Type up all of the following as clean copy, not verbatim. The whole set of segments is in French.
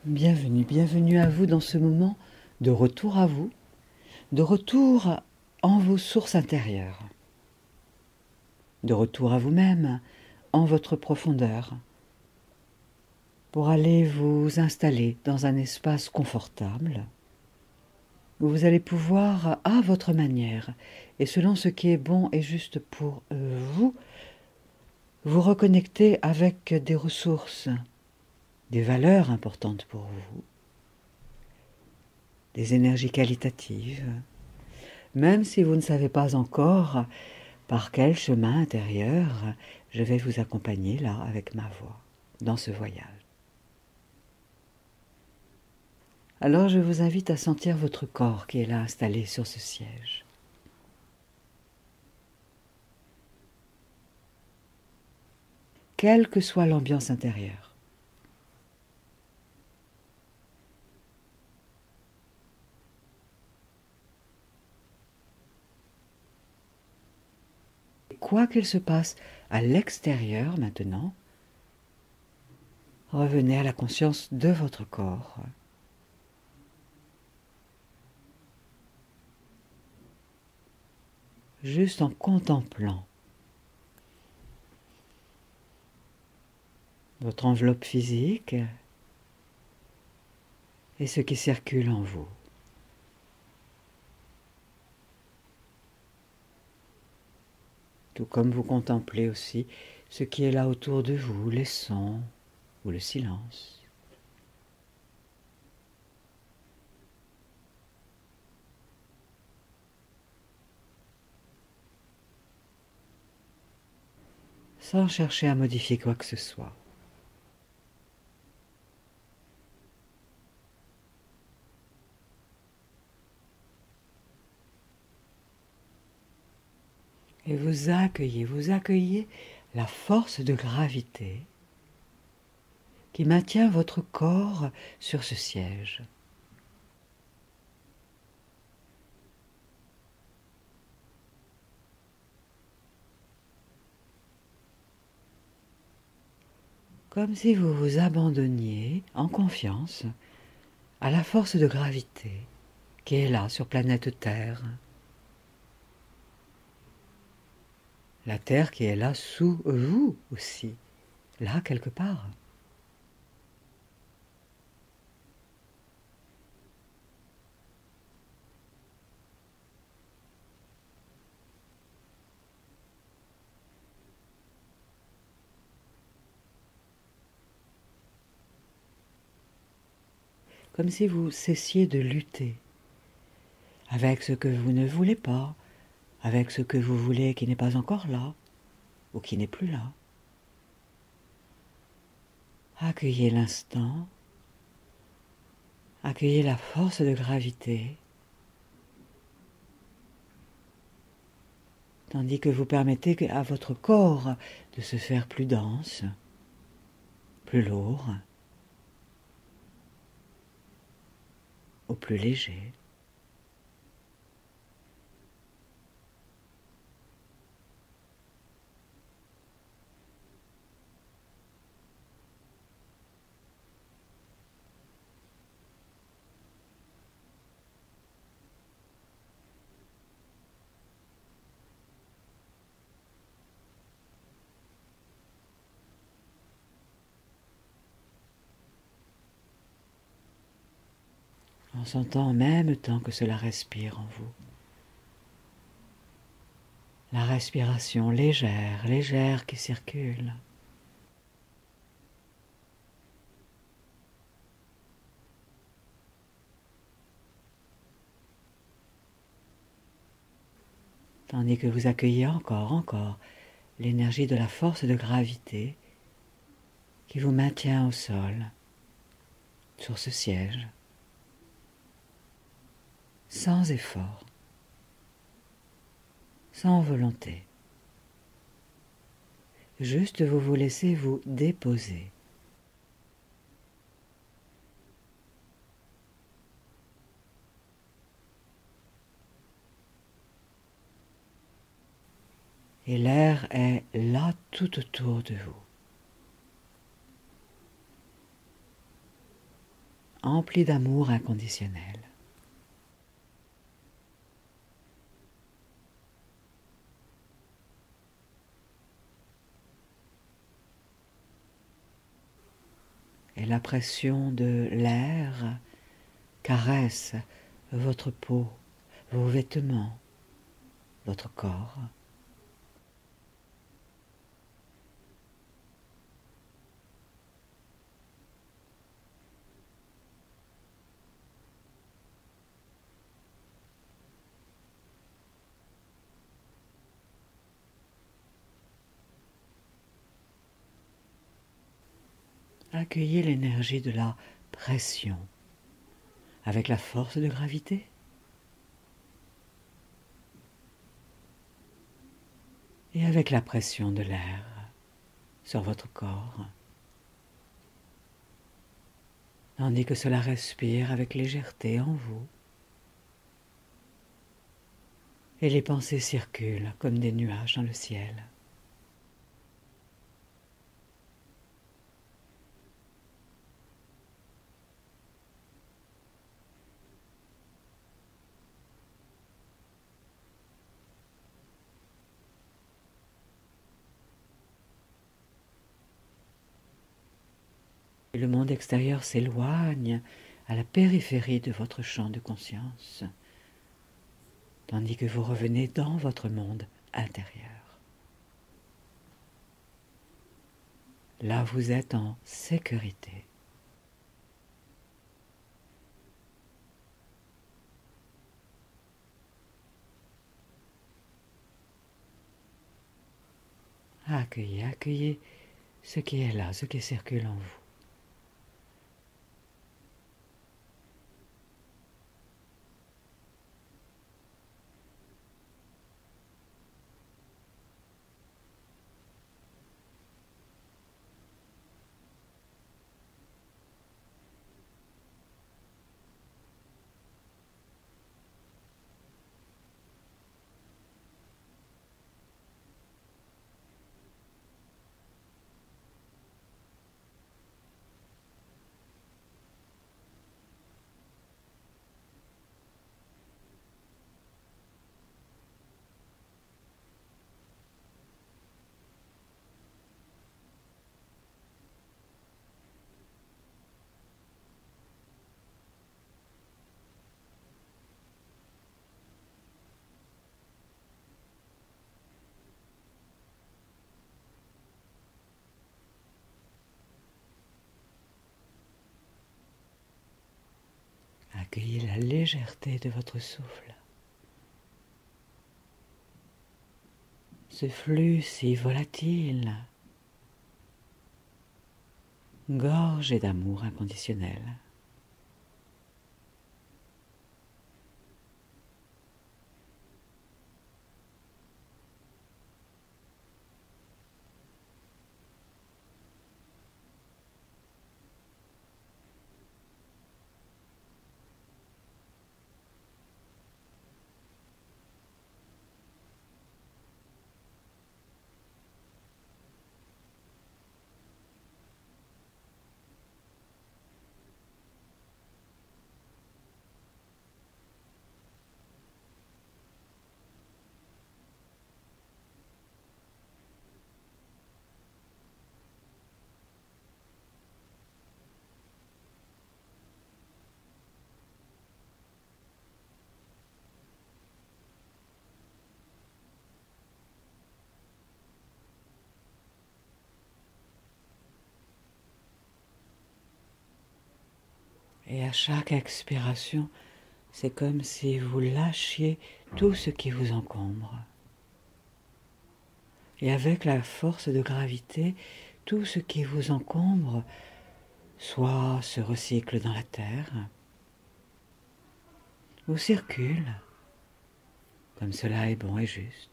Bienvenue, bienvenue à vous dans ce moment de retour à vous, de retour en vos sources intérieures, de retour à vous-même, en votre profondeur, pour aller vous installer dans un espace confortable, où vous allez pouvoir, à votre manière, et selon ce qui est bon et juste pour vous, vous reconnecter avec des ressources, des valeurs importantes pour vous, des énergies qualitatives, même si vous ne savez pas encore par quel chemin intérieur je vais vous accompagner là avec ma voix dans ce voyage. Alors je vous invite à sentir votre corps qui est là installé sur ce siège. Quelle que soit l'ambiance intérieure. Quoi qu'il se passe à l'extérieur maintenant, revenez à la conscience de votre corps. Juste en contemplant votre enveloppe physique et ce qui circule en vous. Tout comme vous contemplez aussi ce qui est là autour de vous, les sons ou le silence. Sans chercher à modifier quoi que ce soit. Et vous accueillez la force de gravité qui maintient votre corps sur ce siège. Comme si vous vous abandonniez en confiance à la force de gravité qui est là sur planète Terre. La Terre qui est là sous vous aussi, là quelque part. Comme si vous cessiez de lutter avec ce que vous ne voulez pas, avec ce que vous voulez qui n'est pas encore là, ou qui n'est plus là. Accueillez l'instant, accueillez la force de gravité, tandis que vous permettez à votre corps de se faire plus dense, plus lourd, ou plus léger. En sentant en même temps que cela respire en vous. La respiration légère, légère qui circule. Tandis que vous accueillez encore l'énergie de la force de gravité qui vous maintient au sol, sur ce siège, sans effort, sans volonté. Juste vous vous laissez vous déposer. Et l'air est là tout autour de vous. empli d'amour inconditionnel. Et la pression de l'air caresse votre peau, vos vêtements, votre corps. Accueillez l'énergie de la pression avec la force de gravité. Et avec la pression de l'air sur votre corps, tandis que cela respire avec légèreté en vous. Et les pensées circulent comme des nuages dans le ciel. Et le monde extérieur s'éloigne à la périphérie de votre champ de conscience, tandis que vous revenez dans votre monde intérieur. Là, vous êtes en sécurité. Accueillez, accueillez ce qui est là, ce qui circule en vous. Accueillez la légèreté de votre souffle. Ce flux si volatile, gorgé d'amour inconditionnel. Et à chaque expiration, c'est comme si vous lâchiez tout ce qui vous encombre. Et avec la force de gravité, tout ce qui vous encombre soit se recycle dans la terre, ou circule, comme cela est bon et juste.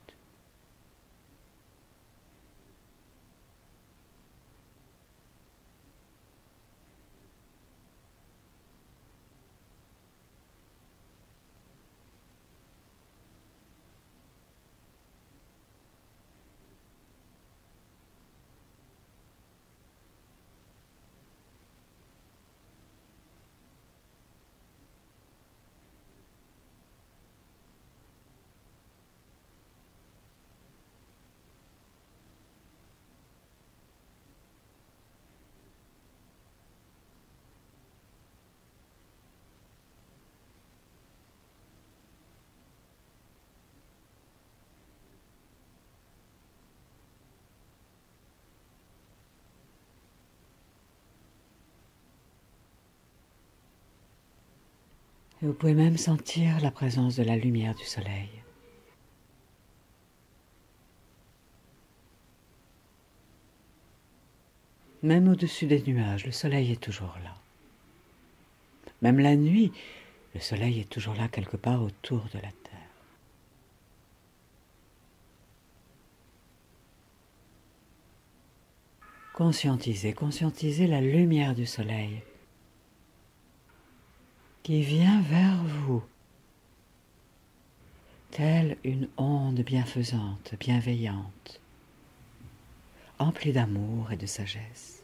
Et vous pouvez même sentir la présence de la lumière du soleil. Même au-dessus des nuages, le soleil est toujours là. Même la nuit, le soleil est toujours là quelque part autour de la Terre. Conscientisez la lumière du soleil qui vient vers vous, telle une onde bienfaisante, bienveillante, emplie d'amour et de sagesse.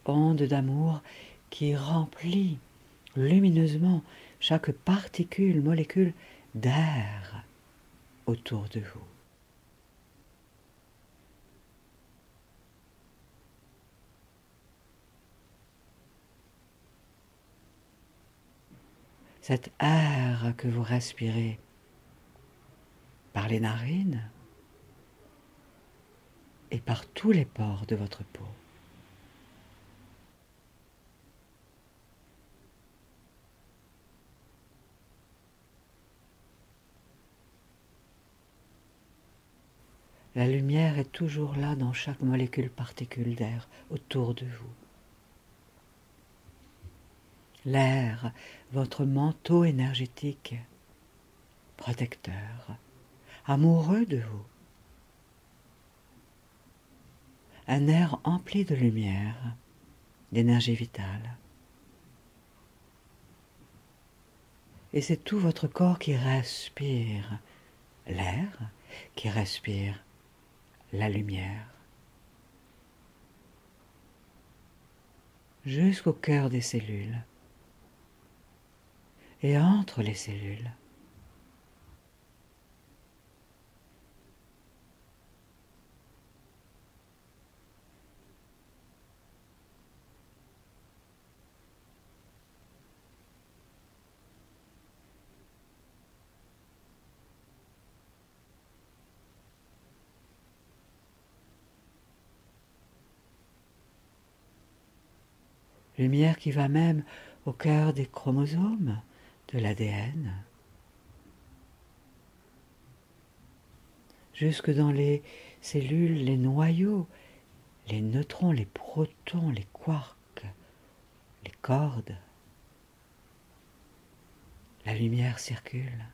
Onde d'amour qui remplit lumineusement chaque particule, molécule d'air autour de vous. Cet air que vous respirez par les narines et par tous les pores de votre peau. La lumière est toujours là dans chaque molécule particule d'air autour de vous. L'air, votre manteau énergétique, protecteur, amoureux de vous. Un air empli de lumière, d'énergie vitale. Et c'est tout votre corps qui respire l'air, qui respire la lumière. Jusqu'au cœur des cellules. Et entre les cellules. Lumière qui va même au cœur des chromosomes, de l'ADN, jusque dans les cellules, les noyaux, les neutrons, les protons, les quarks, les cordes. La lumière circule.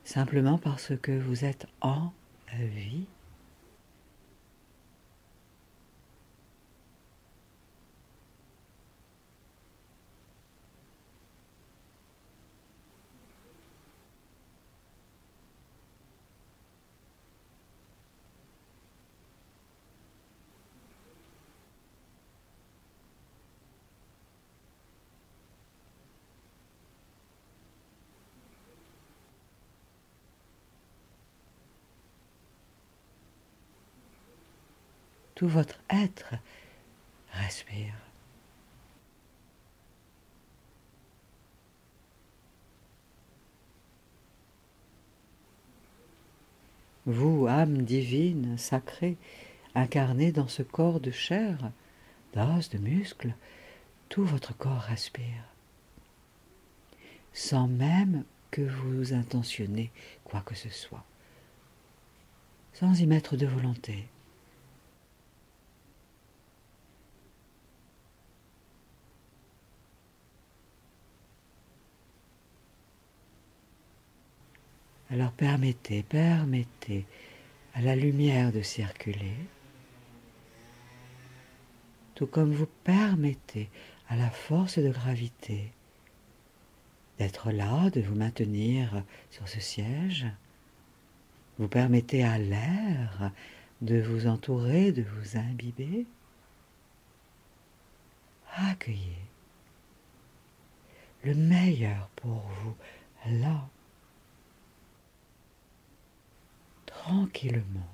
Simplement parce que vous êtes en vie. Tout votre être respire. Vous, âme divine, sacrée, incarnée dans ce corps de chair, d'os, de muscles, tout votre corps respire, sans même que vous intentionnez quoi que ce soit, sans y mettre de volonté. Alors permettez à la lumière de circuler, tout comme vous permettez à la force de gravité d'être là, de vous maintenir sur ce siège. Vous permettez à l'air de vous entourer, de vous imbiber. Accueillez le meilleur pour vous, là. tranquillement.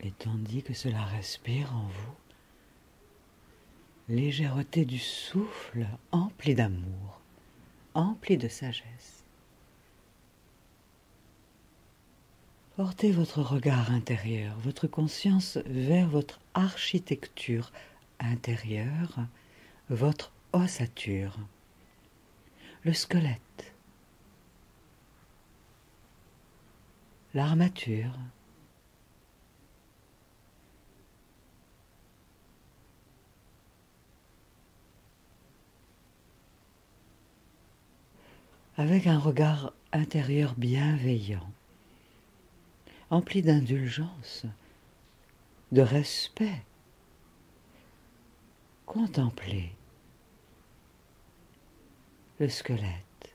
Et tandis que cela respire en vous, légèreté du souffle empli d'amour, empli de sagesse. Portez votre regard intérieur, votre conscience vers votre architecture intérieure, votre ossature, le squelette, l'armature, avec un regard intérieur bienveillant, empli d'indulgence, de respect. Contemplez le squelette,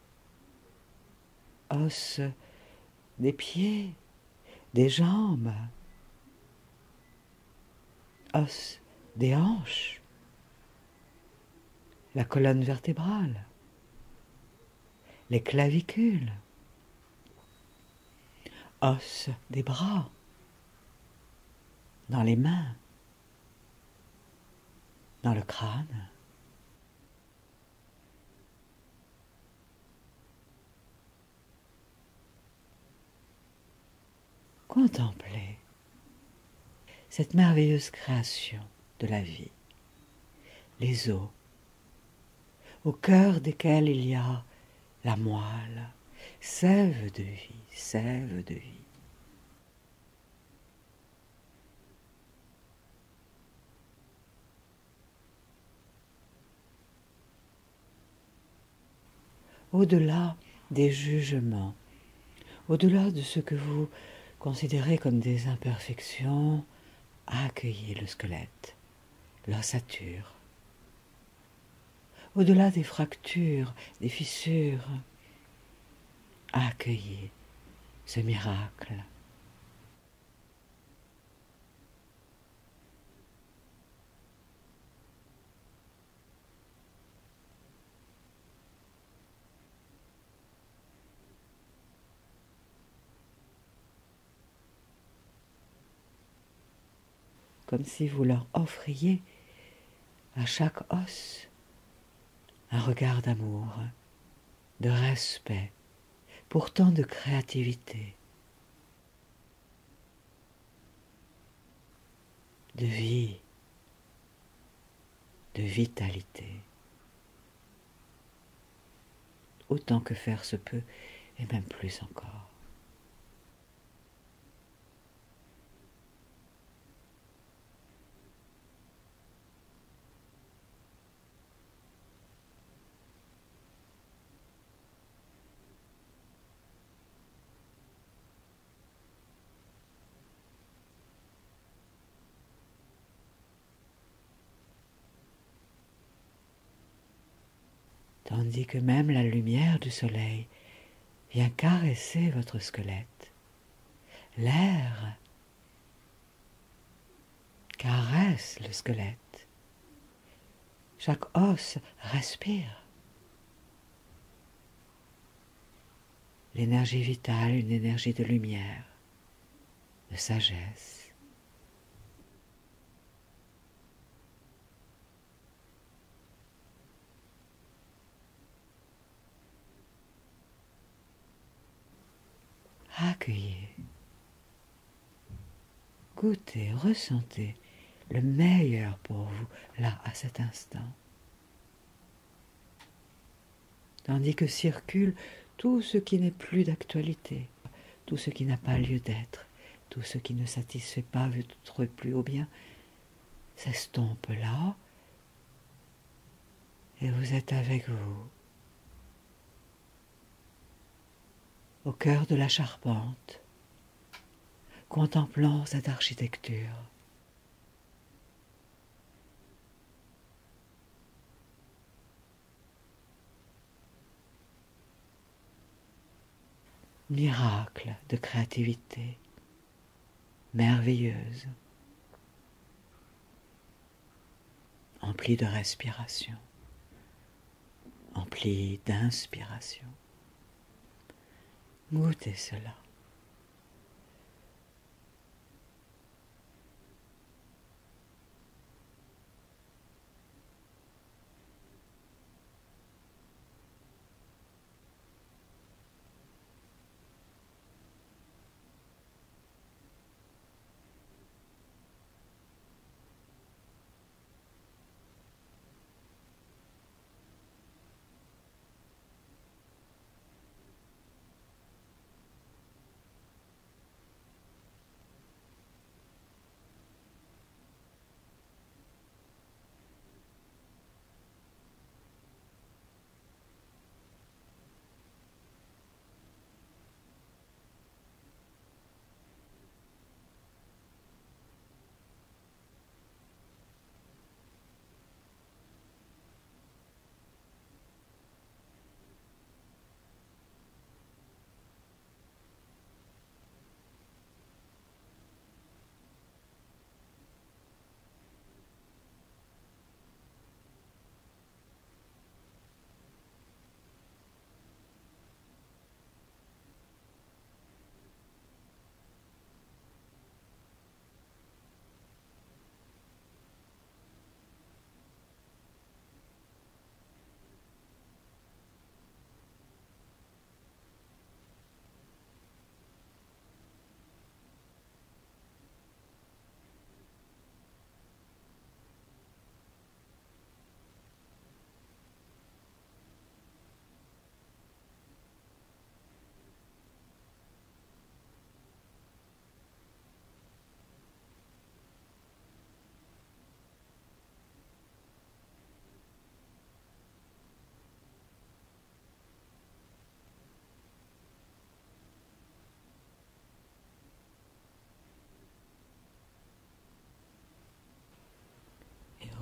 os des pieds, des jambes, os des hanches, la colonne vertébrale, les clavicules, os des bras, dans les mains, dans le crâne. Contemplez cette merveilleuse création de la vie, les os, au cœur desquels il y a la moelle, sève de vie, sève de vie. Au-delà des jugements, au-delà de ce que vous considérez comme des imperfections, accueillez le squelette, l'ossature. Au-delà des fractures, des fissures, accueillez ce miracle. Comme si vous leur offriez à chaque os un regard d'amour, de respect, pourtant de créativité, de vie, de vitalité, autant que faire se peut, et même plus encore. Tandis que même la lumière du soleil vient caresser votre squelette. L'air caresse le squelette. Chaque os respire. L'énergie vitale, une énergie de lumière, de sagesse. Accueillez, goûtez, ressentez le meilleur pour vous, là, à cet instant. Tandis que circule tout ce qui n'est plus d'actualité, tout ce qui n'a pas lieu d'être, tout ce qui ne satisfait pas votre plus haut bien, s'estompe là, et vous êtes avec vous, au cœur de la charpente, contemplant cette architecture. Miracle de créativité, merveilleuse, emplie de respiration, emplie d'inspiration. Goûtez cela.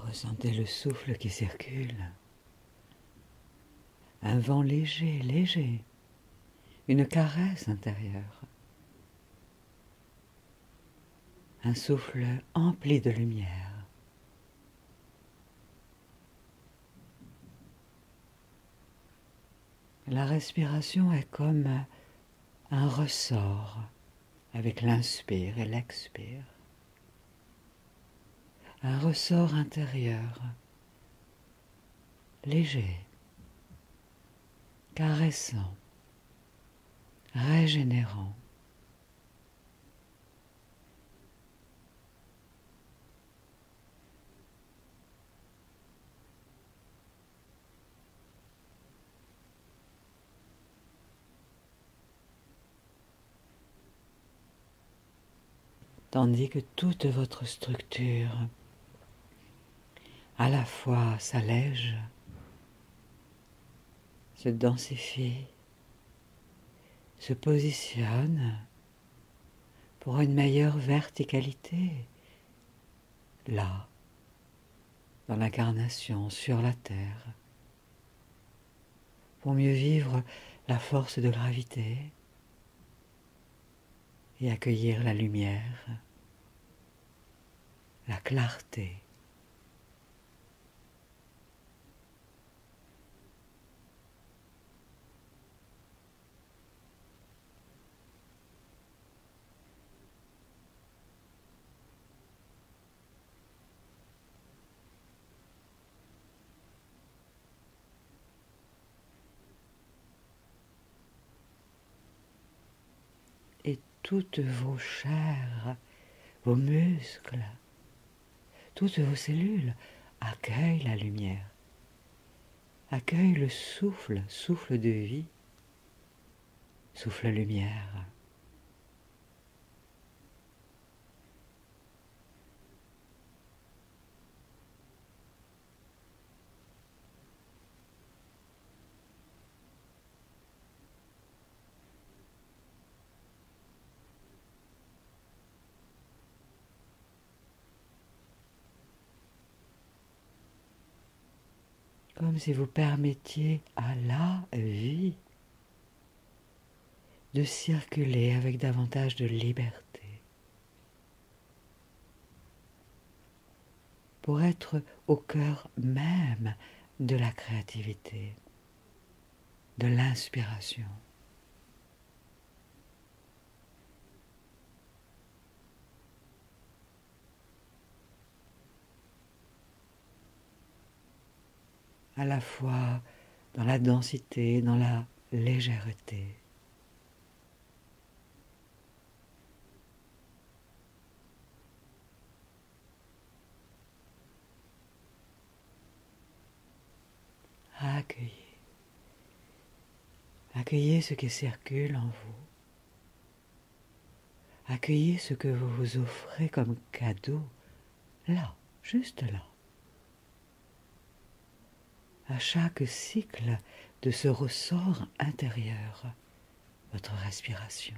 Ressentez le souffle qui circule. Un vent léger, léger. Une caresse intérieure. Un souffle empli de lumière. La respiration est comme un ressort avec l'inspire et l'expire. Un ressort intérieur, léger, caressant, régénérant. Tandis que toute votre structure à la fois s'allège, se densifie, se positionne pour une meilleure verticalité, là, dans l'incarnation, sur la terre, pour mieux vivre la force de gravité et accueillir la lumière, la clarté. Et toutes vos chairs, vos muscles, toutes vos cellules accueillent la lumière, accueillent le souffle, souffle de vie, souffle lumière. Comme si vous permettiez à la vie de circuler avec davantage de liberté, pour être au cœur même de la créativité, de l'inspiration. À la fois dans la densité, dans la légèreté. Accueillez. Accueillez ce qui circule en vous. Accueillez ce que vous vous offrez comme cadeau, là, juste là. À chaque cycle de ce ressort intérieur, votre respiration.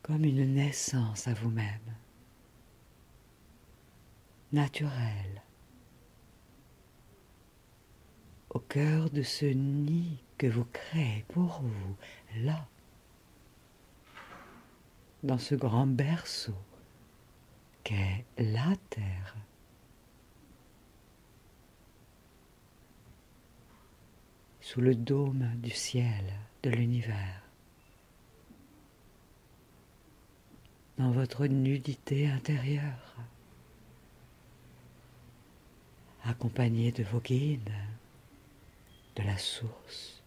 Comme une naissance à vous-même, naturelle, au cœur de ce nid que vous créez pour vous, là, dans ce grand berceau qu'est la Terre. Sous le dôme du ciel, de l'univers, dans votre nudité intérieure, accompagné de vos guides, de la source,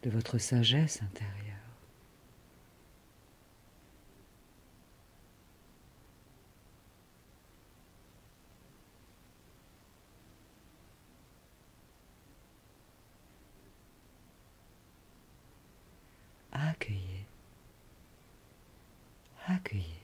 de votre sagesse intérieure. Accueillez, accueillez.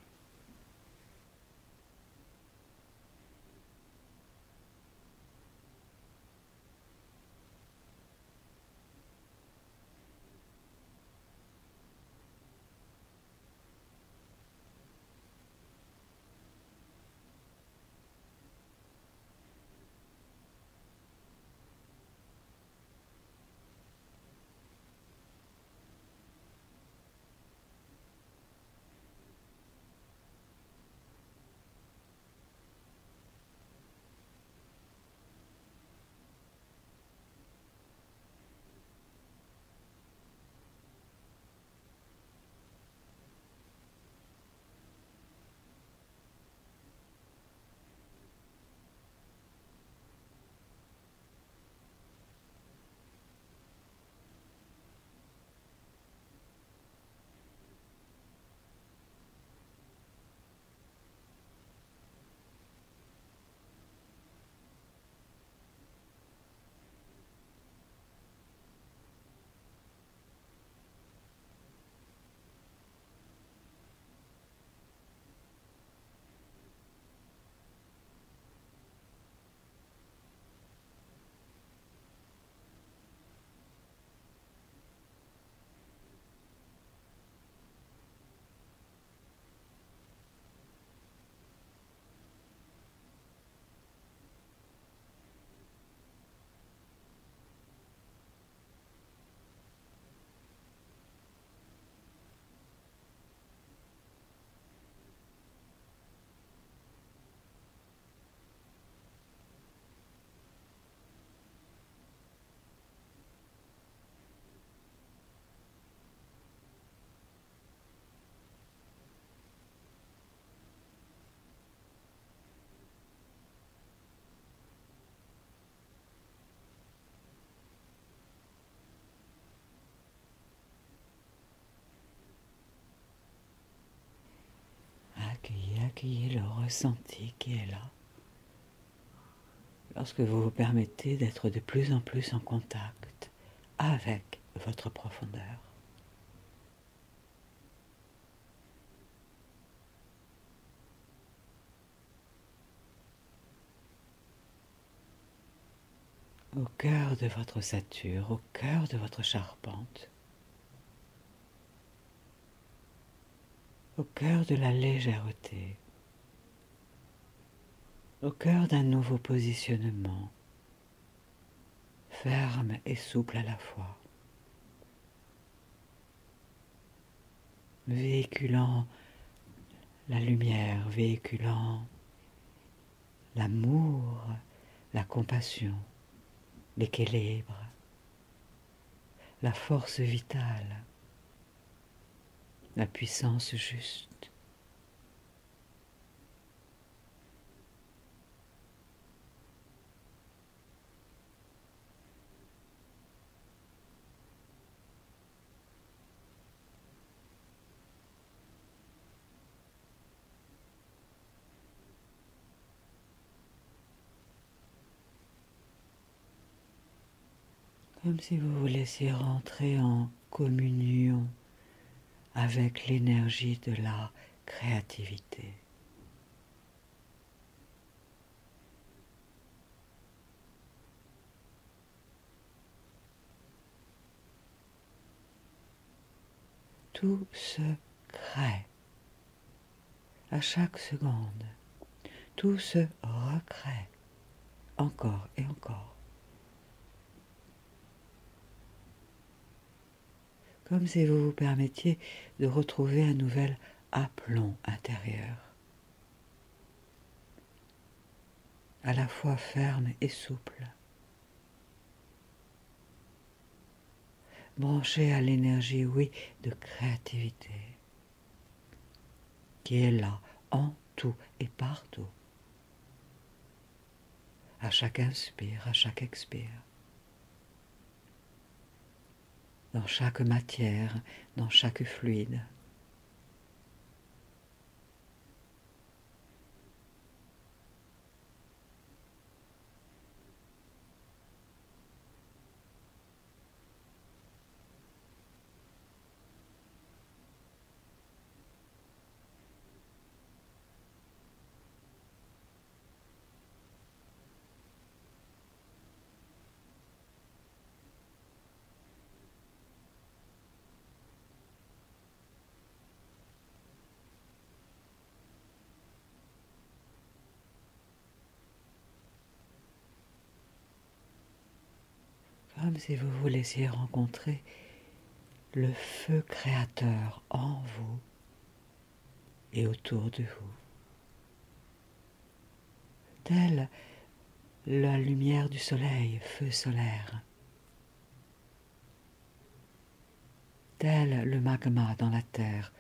accueillez le ressenti qui est là. Lorsque vous vous permettez d'être de plus en plus en contact avec votre profondeur. Au cœur de votre ossature, au cœur de votre charpente, au cœur de la légèreté, au cœur d'un nouveau positionnement, ferme et souple à la fois, véhiculant la lumière, véhiculant l'amour, la compassion, l'équilibre, la force vitale, la puissance juste. Comme si vous vous laissiez rentrer en communion avec l'énergie de la créativité. Tout se crée à chaque seconde. Tout se recrée encore et encore. Comme si vous vous permettiez de retrouver un nouvel aplomb intérieur, à la fois ferme et souple, branché à l'énergie, oui, de créativité, qui est là, en tout et partout, à chaque inspire, à chaque expire, dans chaque matière, dans chaque fluide. Comme si vous vous laissiez rencontrer le feu créateur en vous et autour de vous. Telle la lumière du soleil, feu solaire. Tel le magma dans la terre,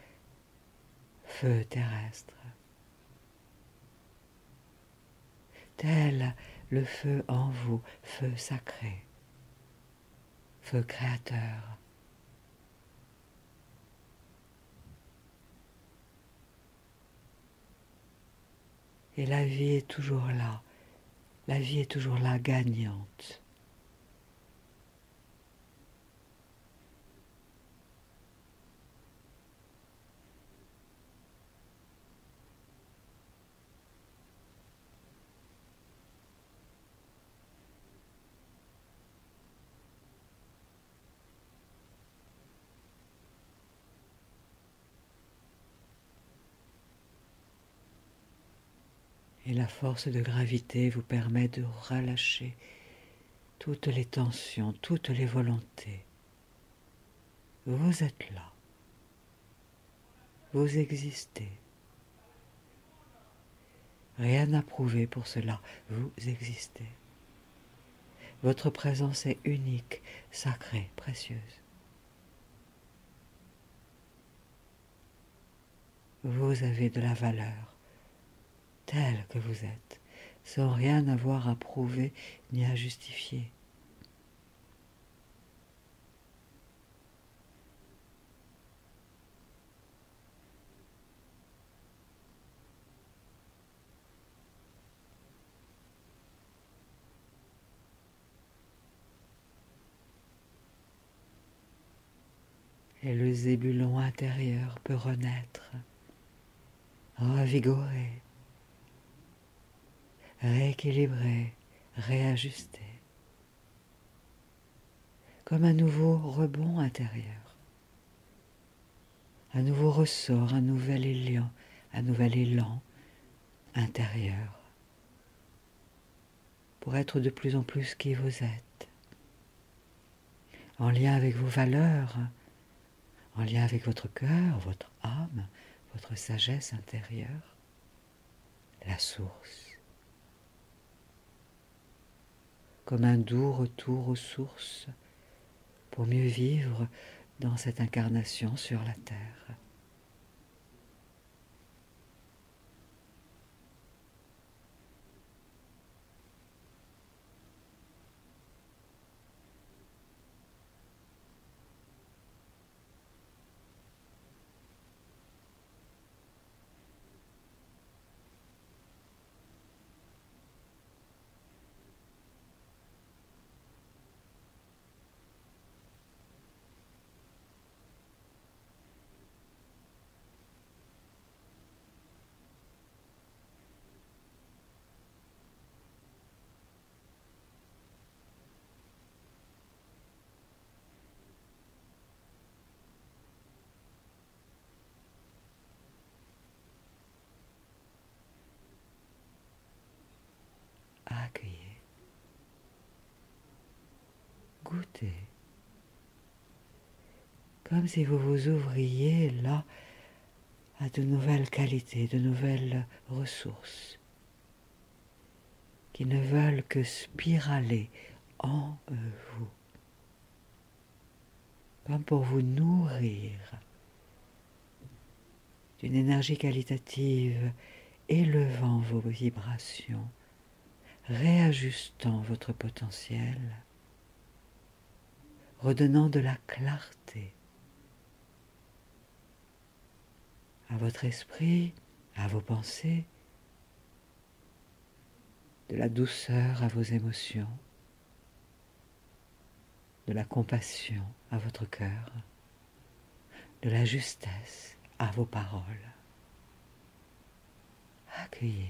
feu terrestre. Tel le feu en vous, feu sacré, feu créateur. Et la vie est toujours là, la vie est toujours là, gagnante. Et la force de gravité vous permet de relâcher toutes les tensions, toutes les volontés. Vous êtes là. Vous existez. Rien à prouver pour cela, vous existez. Votre présence est unique, sacrée, précieuse. Vous avez de la valeur, telle que vous êtes, sans rien avoir à prouver ni à justifier. Zébulon intérieur peut renaître, revigorer, rééquilibrer, réajuster, comme un nouveau rebond intérieur, un nouveau ressort, un nouvel élan intérieur, pour être de plus en plus qui vous êtes, en lien avec vos valeurs, en lien avec votre cœur, votre âme, votre sagesse intérieure, la source, comme un doux retour aux sources pour mieux vivre dans cette incarnation sur la terre. Accueillez, goûtez, comme si vous vous ouvriez là à de nouvelles qualités, de nouvelles ressources qui ne veulent que spiraler en vous, comme pour vous nourrir d'une énergie qualitative élevant vos vibrations, réajustant votre potentiel, redonnant de la clarté à votre esprit, à vos pensées, de la douceur à vos émotions, de la compassion à votre cœur, de la justesse à vos paroles. Accueillez,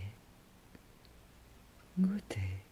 goûtez.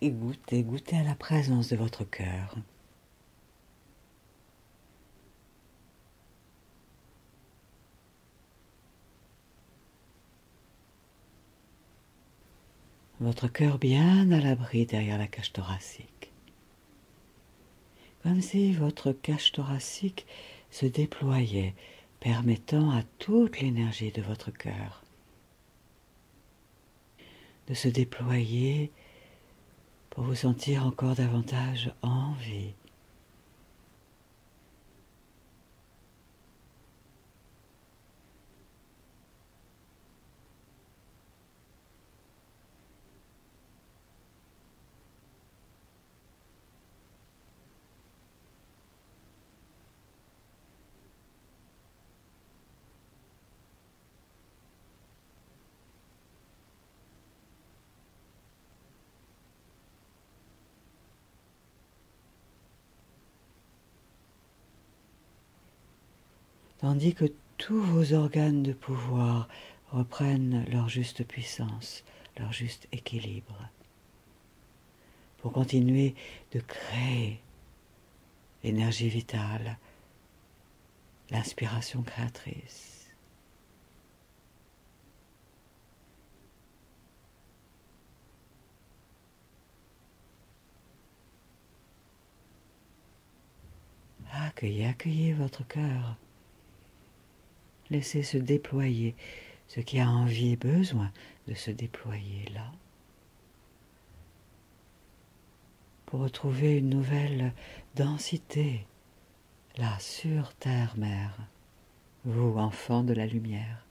et goûtez à la présence de votre cœur. Votre cœur bien à l'abri derrière la cage thoracique. Comme si votre cage thoracique se déployait, permettant à toute l'énergie de votre cœur de se déployer pour vous sentir encore davantage en vie. Tandis que tous vos organes de pouvoir reprennent leur juste puissance, leur juste équilibre, pour continuer de créer l'énergie vitale, l'inspiration créatrice. Accueillez votre cœur. Laissez se déployer ce qui a envie et besoin de se déployer là, pour retrouver une nouvelle densité, là, sur terre-mère, vous, enfant de la lumière,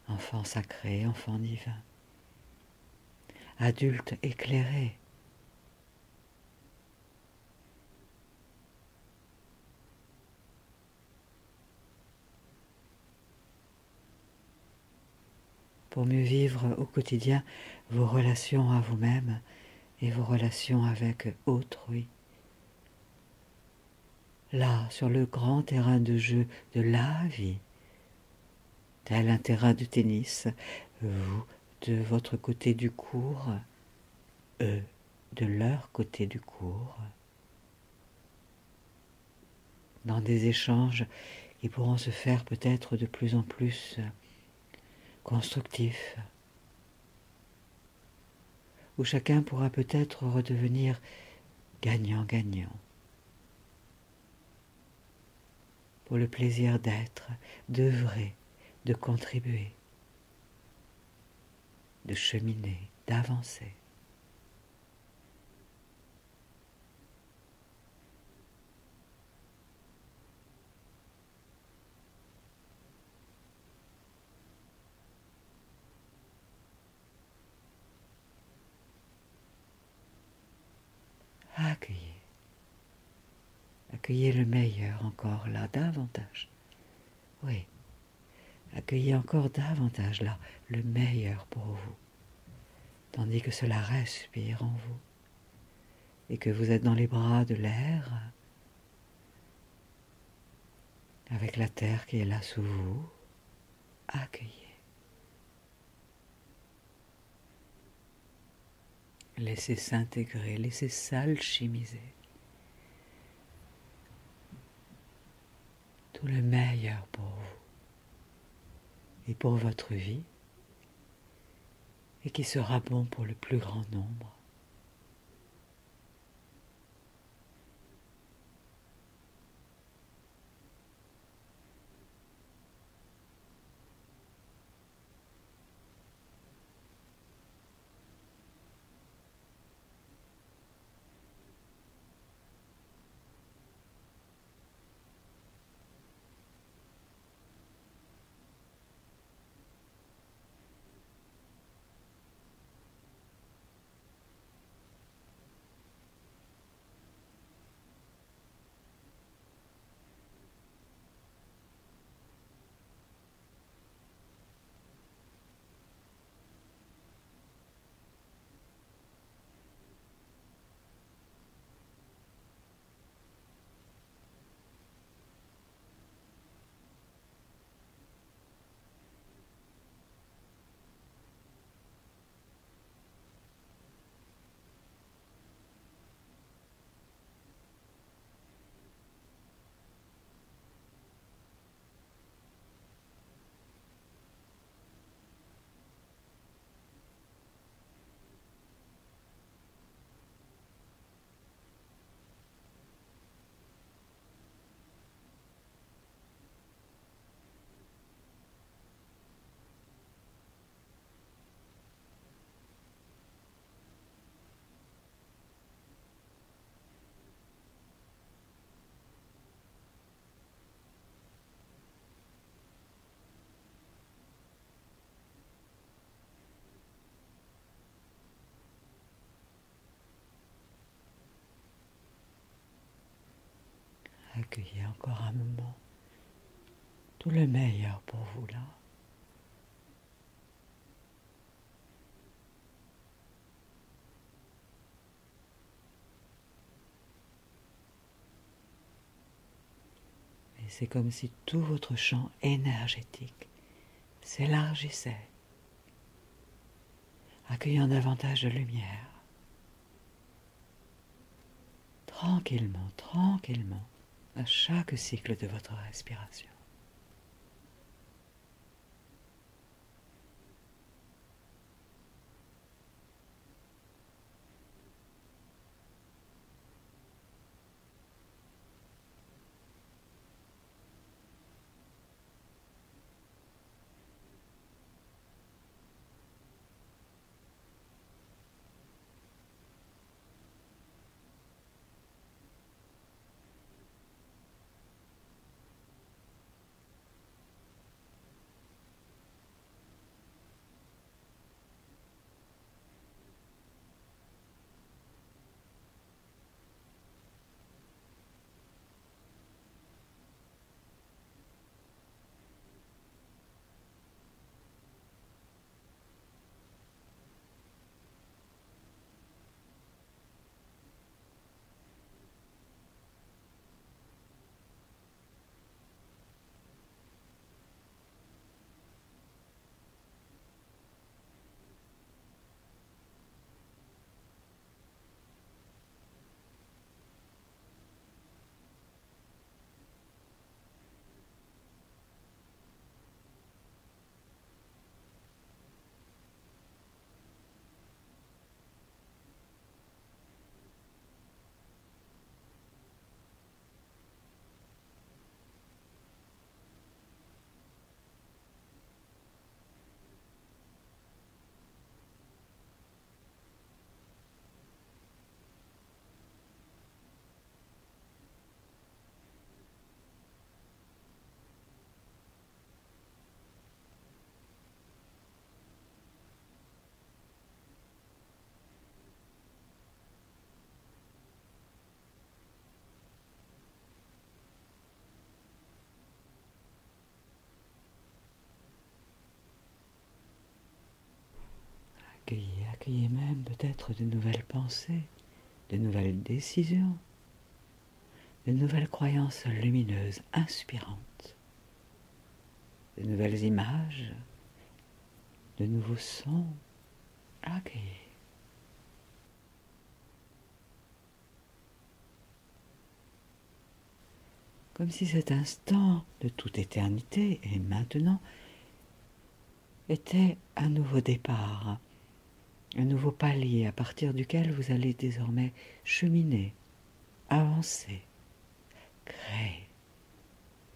enfant sacré, enfant divin, adulte éclairé, pour mieux vivre au quotidien vos relations à vous-même et vos relations avec autrui. Là, sur le grand terrain de jeu de la vie, tel un terrain de tennis, vous de votre côté du court, eux de leur côté du court, dans des échanges qui pourront se faire peut-être de plus en plus constructifs, où chacun pourra peut-être redevenir gagnant-gagnant, pour le plaisir d'être, d'œuvrer, de contribuer, de cheminer, d'avancer. Accueillez. Accueillez le meilleur encore là, davantage. Oui, accueillez encore davantage là, le meilleur pour vous, tandis que cela respire en vous, et que vous êtes dans les bras de l'air, avec la terre qui est là sous vous. Accueillez. Laissez s'intégrer, laissez s'alchimiser tout le meilleur pour vous et pour votre vie, et qui sera bon pour le plus grand nombre. Accueillez encore un moment tout le meilleur pour vous là. Et c'est comme si tout votre champ énergétique s'élargissait, accueillant davantage de lumière. Tranquillement, tranquillement, à chaque cycle de votre respiration. Accueillez, accueillez même peut-être de nouvelles pensées, de nouvelles décisions, de nouvelles croyances lumineuses, inspirantes, de nouvelles images, de nouveaux sons. Accueillez. Comme si cet instant de toute éternité et maintenant était un nouveau départ, un nouveau palier à partir duquel vous allez désormais cheminer, avancer, créer,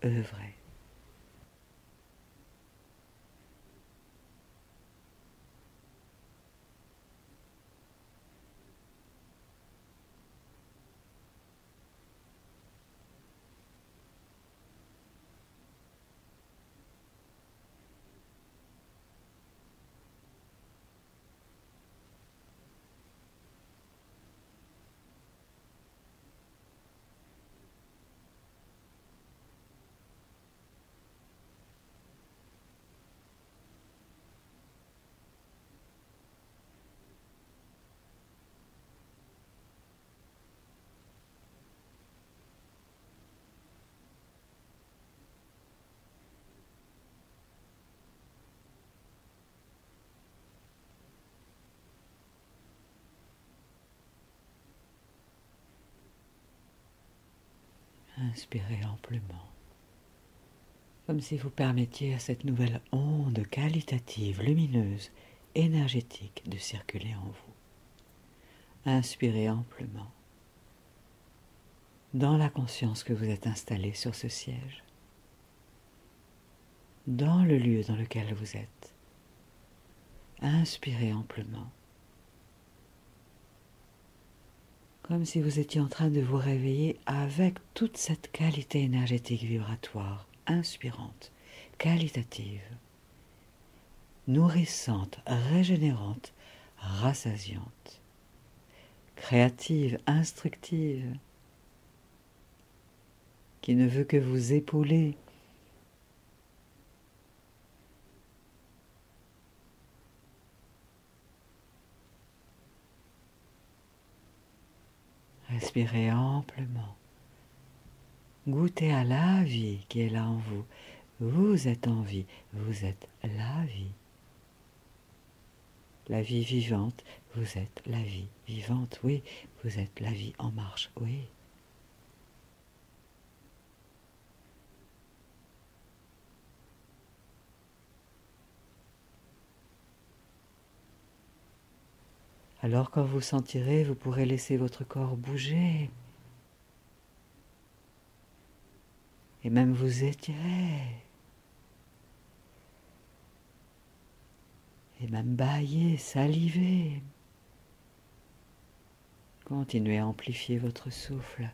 œuvrer. Inspirez amplement, comme si vous permettiez à cette nouvelle onde qualitative, lumineuse, énergétique de circuler en vous. Inspirez amplement, dans la conscience que vous êtes installé sur ce siège, dans le lieu dans lequel vous êtes. Inspirez amplement, comme si vous étiez en train de vous réveiller avec toute cette qualité énergétique vibratoire, inspirante, qualitative, nourrissante, régénérante, rassasiante, créative, instructive. qui ne veut que vous épauler. Respirez amplement. Goûtez à la vie qui est là en vous. Vous êtes en vie, vous êtes la vie. La vie vivante, vous êtes la vie vivante, oui, vous êtes la vie en marche, oui. Alors quand vous sentirez, vous pourrez laisser votre corps bouger et même vous étirer et même bâiller, saliver. Continuez à amplifier votre souffle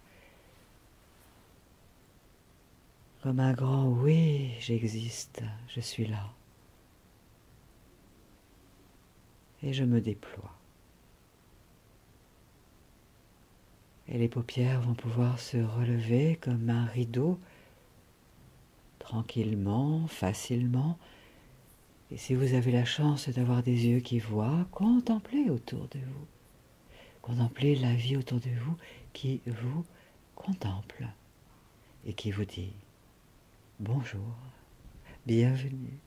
comme un grand oui, j'existe, je suis là et je me déploie. Et les paupières vont pouvoir se relever comme un rideau, tranquillement, facilement. Et si vous avez la chance d'avoir des yeux qui voient, contemplez autour de vous. Contemplez la vie autour de vous qui vous contemple et qui vous dit bonjour, bienvenue.